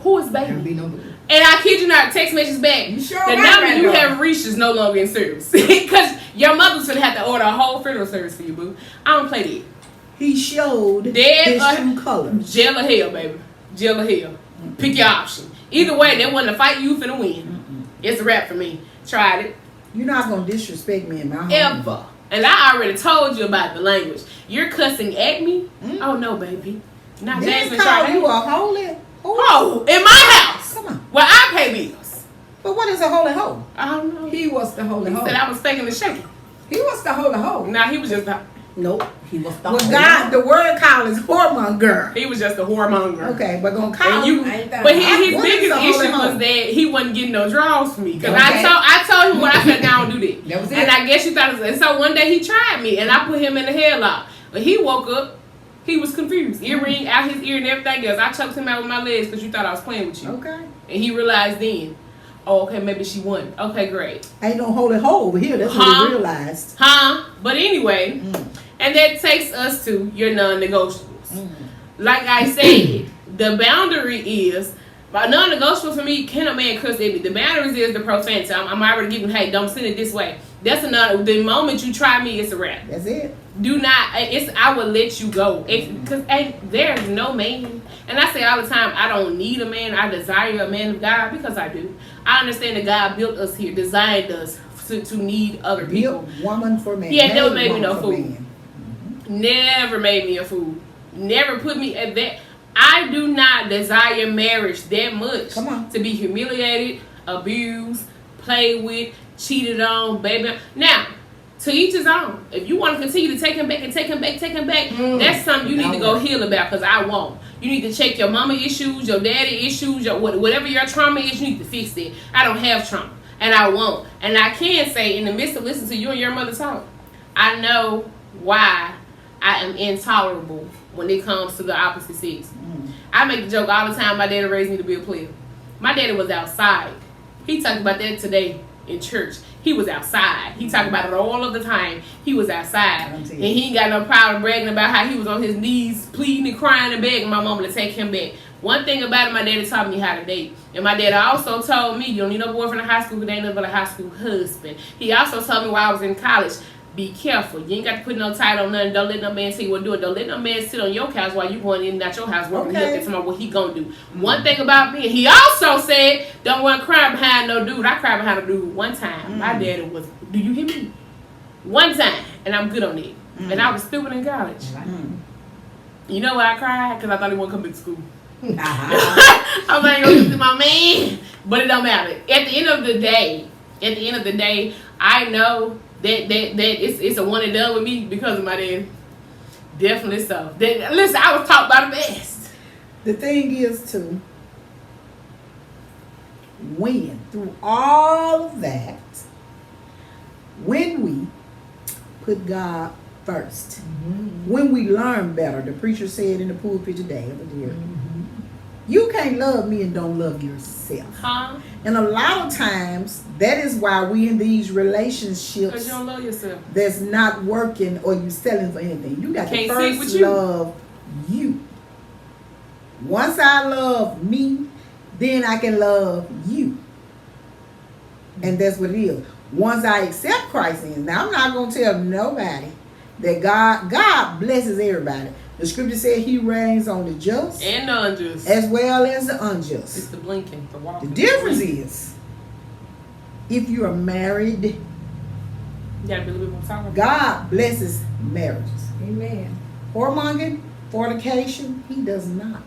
Who is baby? And I kid you not, text message back. You sure the number you have reached is no longer in service. Because your mother's gonna have to order a whole funeral service for you, boo. I don't play that. He showed his true colors. Jail or hell, baby. Jail or hell. Pick your option. Either way, they want to fight, you finna win. It's a wrap for me. Tried it. You're not gonna disrespect me in my home. Ever. And I already told you about the language. You're cussing at me? Oh no, baby. Not Didn't Jasmine call Charlotte. you a holy hoe? Oh, in my house. Come on. Where I pay bills. But what is a holy hoe? I don't know. He was the holy He hoe. said I was faking and shaking. He was the holy hoe. Nah, he was just a, Nope. He was the Well, holy God, hoe. the word call is hormonger. he was just a whoremonger. Okay, but gonna call And you, you. ain't that but hot? his What is biggest a holy issue hoe? was that he wasn't getting no draws for me. Because Okay. I told him what I said, I don't do that. That was it. And I guess you thought it was, and so one day he tried me and I put him in the headlock. But he woke up, he was confused. Earring out his ear and everything else. I choked him out with my legs because you thought I was playing with you. Okay. And he realized then, oh, okay, maybe she won. Okay, great. Ain't no holy hoe over here. That's what he realized. But anyway, and that takes us to your non-negotiables. Like I said, the boundary is, my non-negotiable for me, can a man cuss at me? The boundaries is the profanity. I'm already giving, hey, don't send it this way. That's another, the moment you try me, it's a wrap. That's it. Do not, I will let you go. Because there's no man. And I say all the time, I don't need a man. I desire a man of God because I do. I understand that God built us here, designed us to need other people. Built woman for man. He ain't never made me woman no for fool. man. Never made me a fool. Never put me at that. I do not desire marriage that much. Come on. To be humiliated, abused, played with, cheated on, baby. Now, to each his own. If you want to continue to take him back, that's something you need to go heal about, because I won't. You need to check your mama issues, your daddy issues, whatever your trauma is, you need to fix it. I don't have trauma, and I won't. And I can say, in the midst of listening to you and your mother talk, I know why I am intolerable when it comes to the opposite sex. I make the joke all the time, my daddy raised me to be a player. My daddy was outside. He talked about that today in church. He was outside. He talked about it all of the time. He was outside. And he ain't got no problem bragging about how he was on his knees pleading and crying and begging my mama to take him back. One thing about it, my daddy taught me how to date. And my daddy also told me, you don't need no boyfriend in high school because they ain't nothing but a high school husband. He also told me while I was in college, be careful. You ain't got to put no title on nothing. Don't let no man tell you what to do. Don't let no man sit on your couch while you going in and out your house working. Okay. Talking about what he gonna do. One thing about me, he also said, don't want to cry behind no dude. I cried behind a dude one time. My daddy was, do you hear me? One time. And I'm good on it. And I was stupid in college. You know why I cried? Because I thought he wouldn't come back to school. I was like, go to my man. But it don't matter. At the end of the day, I know that it's a one and done with me because of my dad. Definitely so. Listen, I was taught by the best. The thing is to win through all of that when we put God first. When we learn better. The preacher said in the pulpit today, you can't love me and don't love yourself. And a lot of times, that is why we in these relationships Because you don't love yourself. that's not working or you selling for anything. You got to Can't first sit with you. love you. Once I love me, then I can love you. And that's what it is. Once I accept Christ in, now I'm not going to tell nobody that God blesses everybody. The scripture said he reigns on the just and the unjust, as well as the unjust. It's the blinking, the walking. The difference is, if you are married, you gotta be a little bit more talking. God blesses marriages. Amen. Whoremongering, fornication, he does not.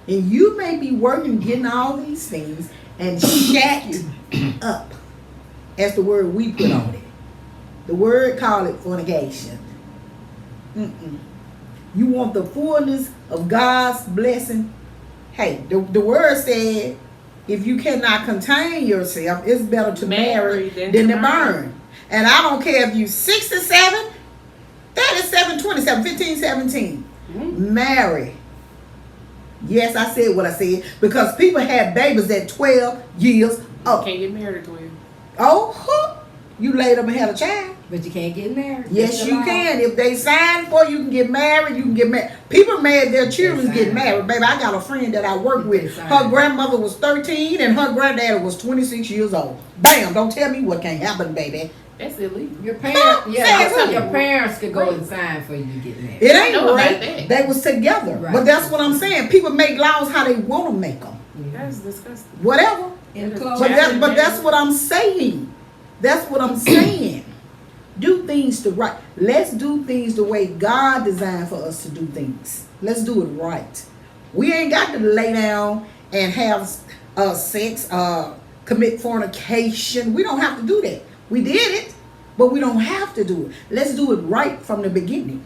And you may be working, getting all these things, and shacked up. That's the word we put on it. The word call it fornication. You want the fullness of God's blessing. Hey, the word said If you cannot contain yourself, it's better to marry than to to burn. And I don't care if you 67, 37, 27, 15, 17. Mm-hmm. Marry. Yes, I said what I said. Because people had babies at 12 years old. Can't get married at 12. Oh, you laid up and had a child. But you can't get married. Yes, you can. If they sign for you, can get married. You can get married. People made their children get married. Baby, I got a friend that I work with. Her grandmother was 13 and her granddad was 26 years old. Bam! Don't tell me what can't happen, baby. That's illegal. Your parents, your parents could go and sign for you to get married. It ain't right. They was together. Right. But that's what I'm saying. People make laws how they want to make them. That's disgusting. Whatever. But that's what I'm saying. That's what I'm saying. Do things the right. Let's do things the way God designed for us to do things. Let's do it right. We ain't got to lay down and have sex, commit fornication. We don't have to do that. We did it, but we don't have to do it. Let's do it right from the beginning.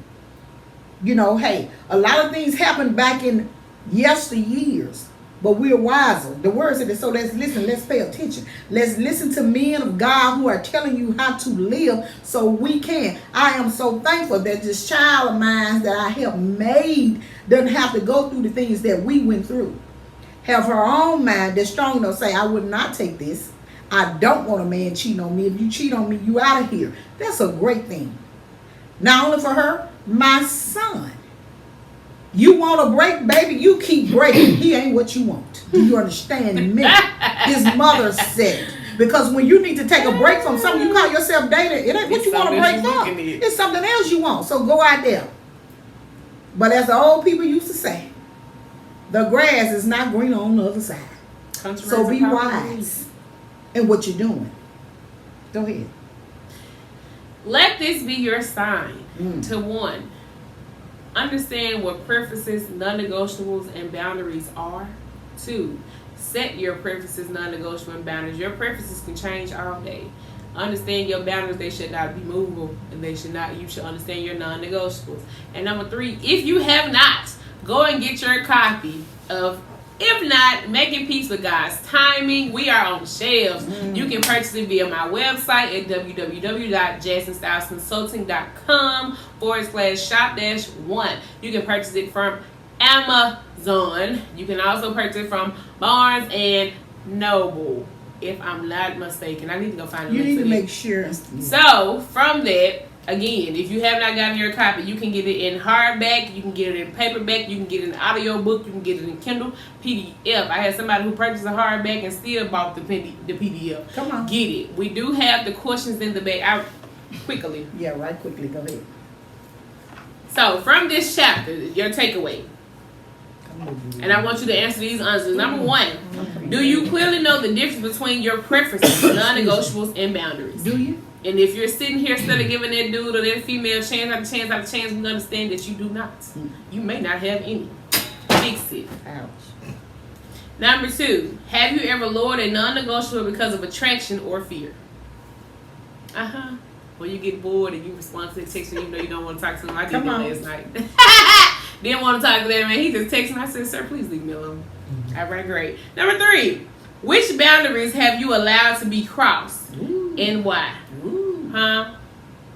You know, hey, a lot of things happened back in yesteryears, but we're wiser. The word said it, so let's listen, let's pay attention. Let's listen to men of God who are telling you how to live so we can. I am so thankful that this child of mine that I helped made doesn't have to go through the things that we went through. Have her own mind that's strong enough to say, I would not take this. I don't want a man cheating on me. If you cheat on me, you out of here. That's a great thing. Not only for her, my son. You want a break, baby? You keep breaking. He ain't what you want. Do you understand me? His mother said. Because when you need to take a break from something, you call yourself dating. It ain't what you want to break from. It's something else you want. So go out there. But as the old people used to say, the grass is not green on the other side. So be wise in what you're doing. Go ahead. Let this be your sign to 1. Understand what preferences, non-negotiables, and boundaries are. 2. Set your preferences, non-negotiable, and boundaries. Your preferences can change all day. Understand your boundaries. They should not be movable, and you should understand your non-negotiables. And number 3, if you have not, go and get your copy of If Not, Making Peace with God's Timing. We are on the shelves. You can purchase it via my website at www.jasonstylesconsulting.com/shop-1. You can purchase it from Amazon. You can also purchase it from Barnes and Noble, if I'm not mistaken. I need to go find it. You need to make sure. So, from that, again, if you have not gotten your copy, you can get it in hardback, you can get it in paperback, you can get it in audio book, you can get it in Kindle, PDF. I had somebody who purchased a hardback and still bought the PDF. Come on. Get it. We do have the questions in the back. Quickly. Yeah, right quickly. Go ahead. So, from this chapter, your takeaway. And I want you to answer these answers. Number 1, do you clearly know the difference between your preferences, non-negotiables, and boundaries? Do you? And if you're sitting here instead of giving that dude or that female chance, we understand that you do not. You may not have any. Fix it. Ouch. Number 2, have you ever lowered a non-negotiable because of attraction or fear? Well, you get bored and you respond to the text even though you don't want to talk to him. I did that last night. Didn't want to talk to that man. He just texted me. I said, sir, please leave me alone. All right, great. Number 3, which boundaries have you allowed to be crossed? And why?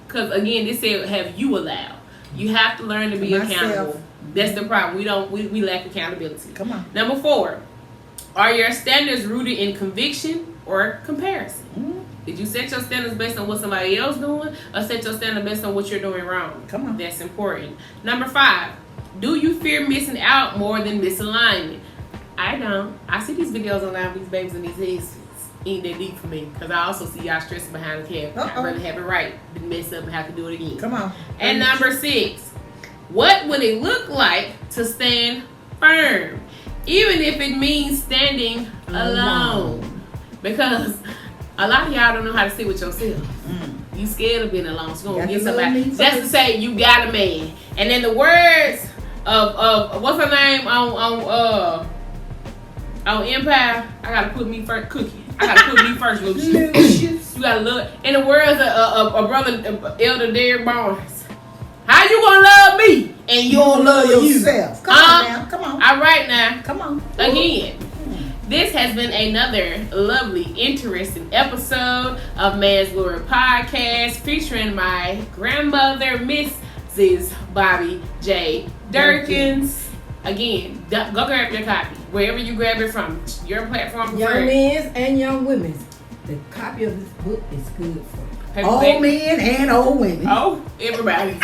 Because again, this said, have you allowed? You have to learn to be accountable. That's the problem. We lack accountability. Come on. Number 4, are your standards rooted in conviction or comparison? Did you set your standards based on what somebody else doing, or set your standards based on what you're doing wrong? Come on. That's important. Number 5, do you fear missing out more than misalignment? I don't. I see these videos online with these babies and these heads. Ain't that deep for me, because I also see y'all stressing behind the camera. I'd rather have it right than mess up and have to do it again. Come on. And number 6, what would it look like to stand firm, even if it means standing alone? Because a lot of y'all don't know how to sit with yourself. You scared of being alone, so you're gonna get somebody just to say you got a man. And in the words of what's her name on Empire, I gotta put me first. Cookie. I gotta put me first, Lucius. You gotta look. In the words of brother Elder Derek Barnes, how you gonna love me and you don't love yourself? Come on now. Come on. All right now. Come on. Again, This has been another lovely, interesting episode of Man's Glory Podcast featuring my grandmother, Mrs. Bobbie J. Durkins. Again, go grab your copy wherever you grab it from. Your platform. Young men's and young women's. The copy of this book is good for you. Old men and old women. Oh, everybody.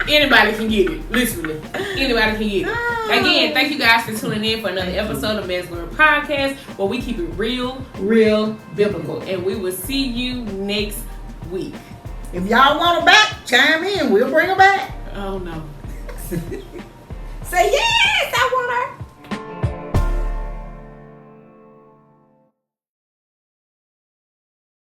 Anybody can get it. Literally. Anybody can get it. Again, thank you guys for tuning in for another episode of Man's Glory Podcast, where we keep it real biblical. And we will see you next week. If y'all want her back, chime in. We'll bring her back. Oh, no. Say yeah!